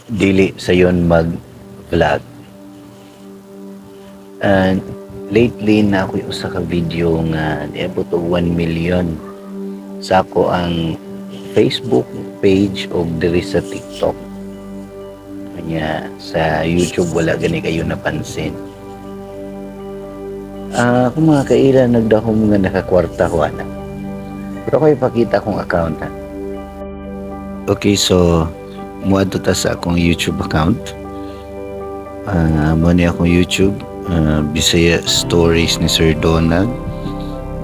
dili sayon mag vlog. And lately na ako'y usa ka video nga niabot og 1 million sa ako ang Facebook page o diri sa TikTok. Kanya sa YouTube wala gani kayo napansin. Kung mga kaila nagdahom nga nakakwarta ko ana. Pero ko ipakita kong account ha. Okay, so muadto ta sa akong YouTube account. Mo ni akong YouTube Bisaya Stories ni Sir Donald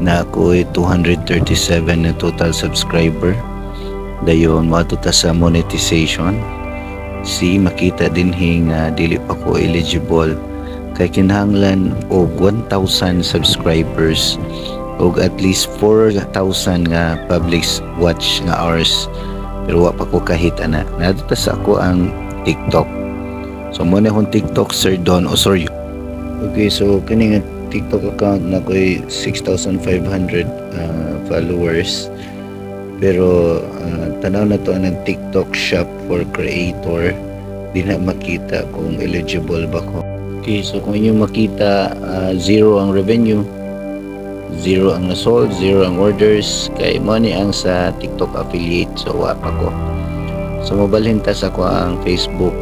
na ako'y 237 na total subscriber. Dayon muadto ta sa monetization. Makita din dili pa ko eligible kay kinahanglan og 1,000 subscribers og at least 4,000 nga public watch nga hours, pero wa pa ko kahit ana. Nadto ta sa ako ang TikTok. So mo na akong TikTok Sir Don Osorio. Okay, so kani nga TikTok account na ko'y 6,500 followers. Pero tanaw na to ng TikTok shop for creator. Di na makita kung eligible ba ko. Okay, so kung inyo makita, 0 ang revenue, 0 ang nasold, 0 ang orders, kay money ang sa TikTok affiliate, so wapa ko. So mabalhin ta sa ko ang Facebook.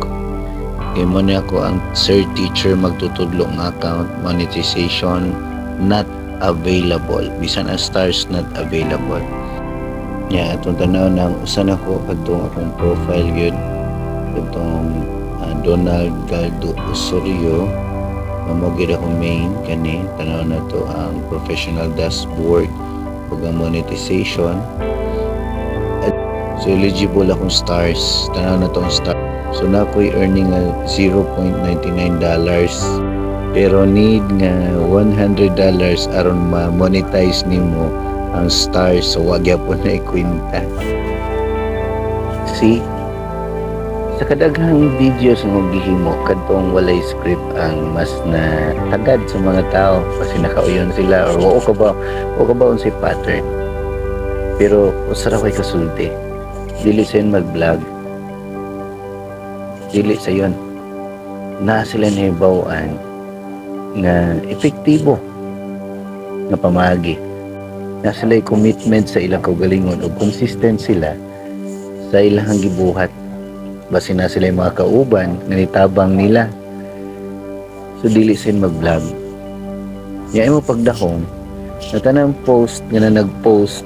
Kay money ako ang Sir Teacher magtutudlo ng account, monetization not available. Bisan ang stars not available. Atong tanaw ng usan ako kadtong akong profile yun. Itong Donald Galdo Osorio, mamagid ako main kani tanaw na to ang professional dashboard ug ang monetization. So eligible akong stars, tanaw na to ang star. So na ko'y earning $0.99, pero need nga $100 aron ma-monetize nimo ang stars, so wag gyapon na ikwenta. Sa kadaghang videos nga gihimo kadtong walay script ang mas na tagad sa mga tao kasi nakauyon sila or o ka ba unsay pattern. Pero usara ko'y kasulti, dili sayon mag-vlog, dili sayon na sila nahibawan na epektibo na pamagi, na sila'y commitment sa ilang kaugalingon o consistent sila sa ilang gibuhat. Basi na sila'y mga kauban na nitabang nila. So dili sin mag-vlog. Yaay mo pagdahong na tanang post nga na nag-post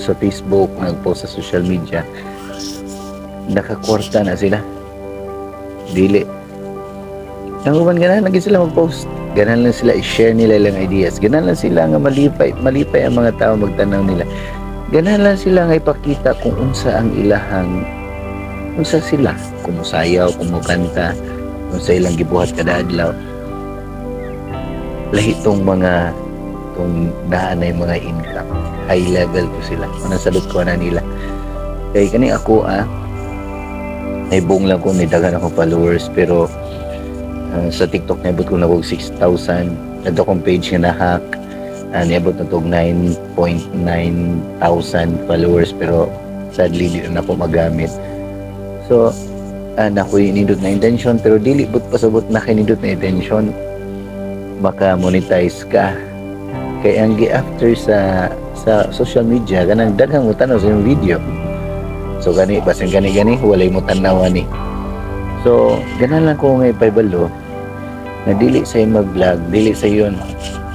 sa Facebook, nag-post sa social media, nakakwarta na sila. Dili. Nanguban ganan lagi sila mag-post. Ganan lang sila i-share nila ilang ideas. Ganan lang sila nga malipay ang mga tao magtanaw nila. Ganan lang sila nga ipakita kung unsa ang ilahang, unsa sila, kung musayaw, kung mukanta, kung sa ilang gibuhat kada adlaw. Lahi tong mga tong daanay mga income, high level ko sila. Manang salud ko na nila. Kay kani ako ay buong lang ko, may dagan akong followers, pero sa TikTok naibot ko na 6,000. Nadto kong page nga na-hack, naibot na to 9,900 followers, pero sadly di na ako magamit. So nakoy nindot na intention, pero dili but pasabot na kinindot na intention maka monetize ka. Kay ang gi-after sa social media kanang daghang mo tanaw sa yung video. So gani basin gani walay mo tanawan ni. So ganan lang ko nga ipabalo na dili sa mag-vlog, dili sa yun,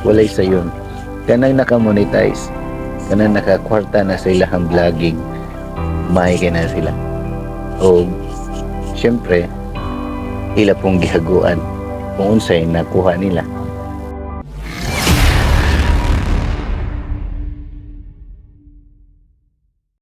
walay sa yun. Kanang naka-monetize, kanang nakakwarta na sa ilahang vlogging, mahi na sila. O syempre ila pong gihaguan kung unsay nakuha nila.